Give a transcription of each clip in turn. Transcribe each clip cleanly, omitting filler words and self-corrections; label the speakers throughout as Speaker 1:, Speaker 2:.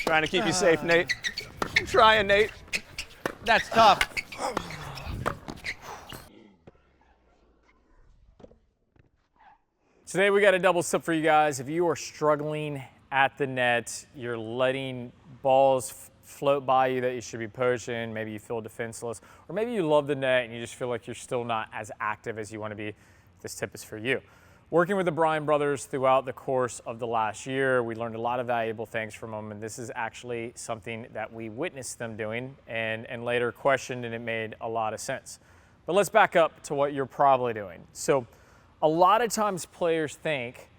Speaker 1: Trying to keep you safe, Nate. I'm trying, Nate.
Speaker 2: That's tough.
Speaker 3: Today we got a double tip for you guys. If you are struggling at the net, you're letting balls float by you that you should be poaching, maybe you feel defenseless, or maybe you love the net and you just feel like you're still not as active as you want to be, this tip is for you. Working with the Bryan brothers throughout the course of the last year, we learned a lot of valuable things from them, and this is actually something that we witnessed them doing and later questioned, and it made a lot of sense. But let's back up to what you're probably doing. So a lot of times players think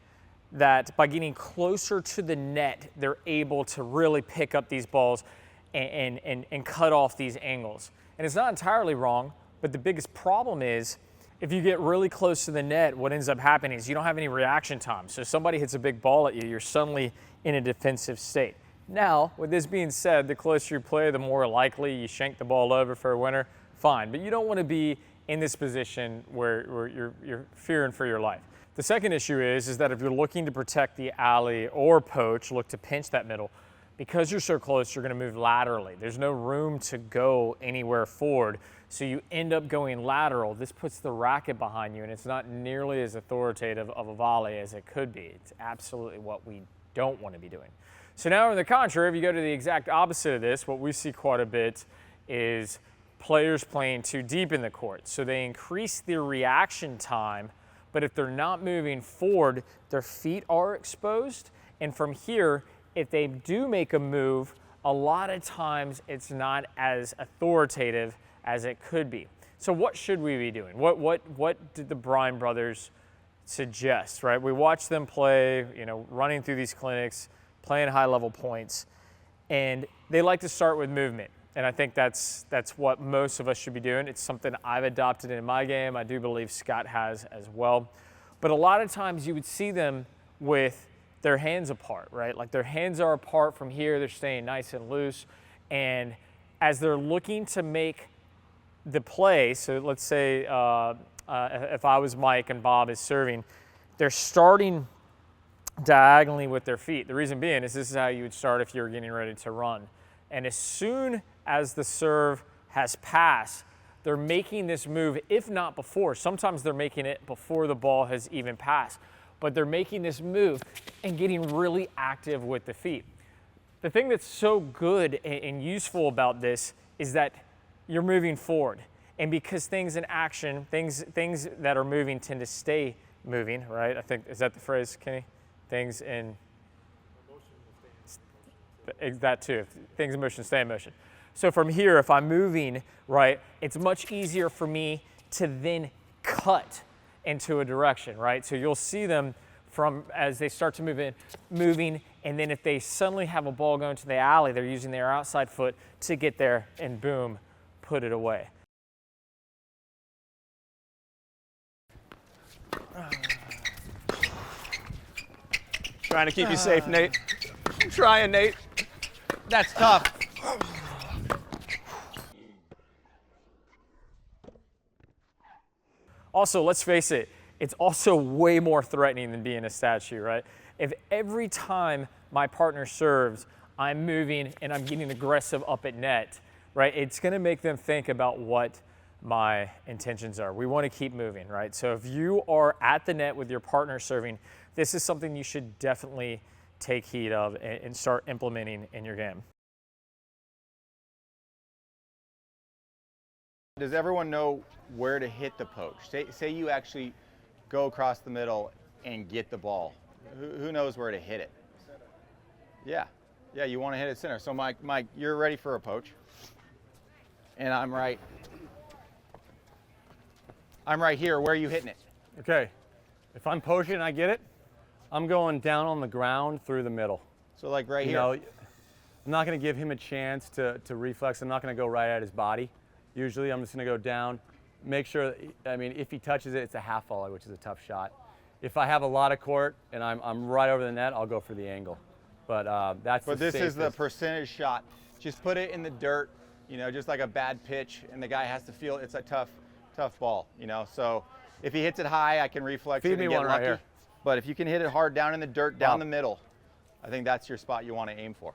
Speaker 3: that by getting closer to the net, they're able to really pick up these balls and cut off these angles. And it's not entirely wrong, but the biggest problem is if you get really close to the net, what ends up happening is you don't have any reaction time. So somebody hits a big ball at you, you're suddenly in a defensive state. Now, with this being said, the closer you play, the more likely you shank the ball over for a winner, fine. But you don't want to be in this position where you're fearing for your life. The second issue is that if you're looking to protect the alley or poach, look to pinch that middle. Because you're so close, you're going to move laterally. There's no room to go anywhere forward, so you end up going lateral. This puts the racket behind you, and it's not nearly as authoritative of a volley as it could be. It's absolutely what we don't want to be doing. So now, on the contrary, if you go to the exact opposite of this, what we see quite a bit is players playing too deep in the court. So they increase their reaction time, but if they're not moving forward, their feet are exposed, and from here, if they do make a move, a lot of times it's not as authoritative as it could be. So what should we be doing? What did the Bryan brothers suggest, right? We watch them play, running through these clinics, playing high-level points, and they like to start with movement. And I think that's what most of us should be doing. It's something I've adopted in my game. I do believe Scott has as well. But a lot of times you would see them with their hands apart, right? Like their hands are apart from here, they're staying nice and loose. And as they're looking to make the play, so let's say if I was Mike and Bob is serving, they're starting diagonally with their feet. The reason being is this is how you would start if you were getting ready to run. And as soon as the serve has passed, they're making this move, if not before. Sometimes they're making it before the ball has even passed. But they're making this move and getting really active with the feet. The thing that's so good and useful about this is that you're moving forward. And because things in action, things that are moving tend to stay moving, right? I think, is that the phrase, Kenny? Things in motion, that too. Things in motion stay in motion. So from here, if I'm moving, right, it's much easier for me to then cut into a direction, right? So you'll see them from as they start to move in, moving, and then if they suddenly have a ball going to the alley, they're using their outside foot to get there and boom, put it away.
Speaker 1: Trying to keep you safe, Nate. I'm trying, Nate.
Speaker 2: That's tough.
Speaker 3: Also, let's face it, it's also way more threatening than being a statue, right? If every time my partner serves, I'm moving and I'm getting aggressive up at net, right? It's gonna make them think about what my intentions are. We wanna keep moving, right? So if you are at the net with your partner serving, this is something you should definitely take heed of and start implementing in your game.
Speaker 2: Does everyone know where to hit the poach? Say you actually go across the middle and get the ball. Who knows where to hit it? Yeah, you want to hit it center. So Mike, you're ready for a poach. And I'm right here. Where are you hitting it?
Speaker 4: Okay, if I'm poaching and I get it, I'm going down on the ground through the middle.
Speaker 2: So like right here.
Speaker 4: I'm not going to give him a chance to reflex. I'm not going to go right at his body. Usually I'm just going to go down, make sure, if he touches it, it's a half volley, which is a tough shot. If I have a lot of court and I'm right over the net, I'll go for the angle. But
Speaker 2: this is the percentage shot. Just put it in the dirt, just like a bad pitch, and the guy has to feel it's a tough ball, So if he hits it high, I can reflex it and get lucky. Right here. But if you can hit it hard down in the dirt, down the middle, I think that's your spot you want to aim for.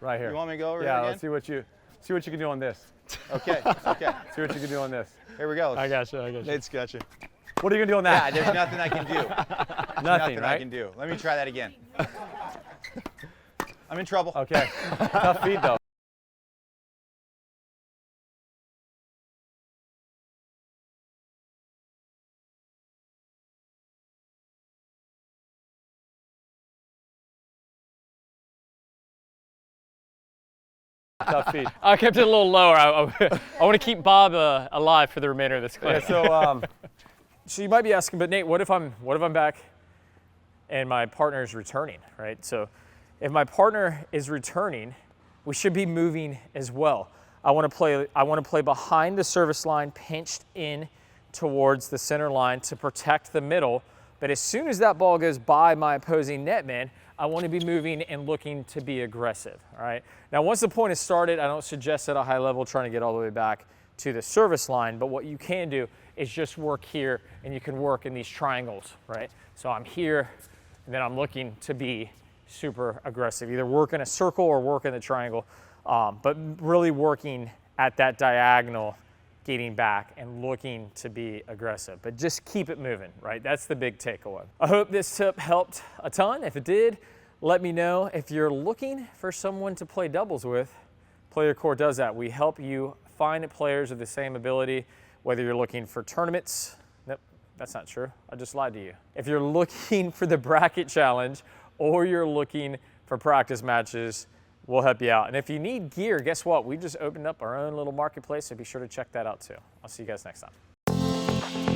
Speaker 4: Right here.
Speaker 2: You want me to go over
Speaker 4: yeah,
Speaker 2: here again?
Speaker 4: let's see what you can do on this.
Speaker 2: Okay, okay.
Speaker 4: See what you can do on this.
Speaker 2: Here we go.
Speaker 3: I got you.
Speaker 1: Nate's got you.
Speaker 4: What are you gonna do on
Speaker 2: Yeah,
Speaker 4: that?
Speaker 2: there's nothing I can do.
Speaker 4: Nothing,
Speaker 2: I
Speaker 4: right?
Speaker 2: can do. Let me try that again. I'm in trouble.
Speaker 4: Okay. Tough feed though. Tough feed.
Speaker 3: I kept it a little lower. I want to keep Bob alive for the remainder of this clip.
Speaker 4: Yeah,
Speaker 3: So you might be asking, but Nate, what if I'm back and my partner is returning, right? So if my partner is returning, we should be moving as well. I want to play behind the service line, pinched in towards the center line to protect the middle. But as soon as that ball goes by my opposing netman, I want to be moving and looking to be aggressive, all right? Now, once the point is started, I don't suggest at a high level trying to get all the way back to the service line, but what you can do is just work here, and you can work in these triangles, right? So I'm here, and then I'm looking to be super aggressive, either work in a circle or work in the triangle, but really working at that diagonal, getting back and looking to be aggressive, but just keep it moving, right? That's the big takeaway. I hope this tip helped a ton. If it did, let me know. If you're looking for someone to play doubles with, Play Your Court does that. We help you find players of the same ability, whether you're looking for tournaments. Nope, that's not true. I just lied to you. If you're looking for the bracket challenge or you're looking for practice matches, we'll help you out. And if you need gear, guess what? We just opened up our own little marketplace, so be sure to check that out too. I'll see you guys next time.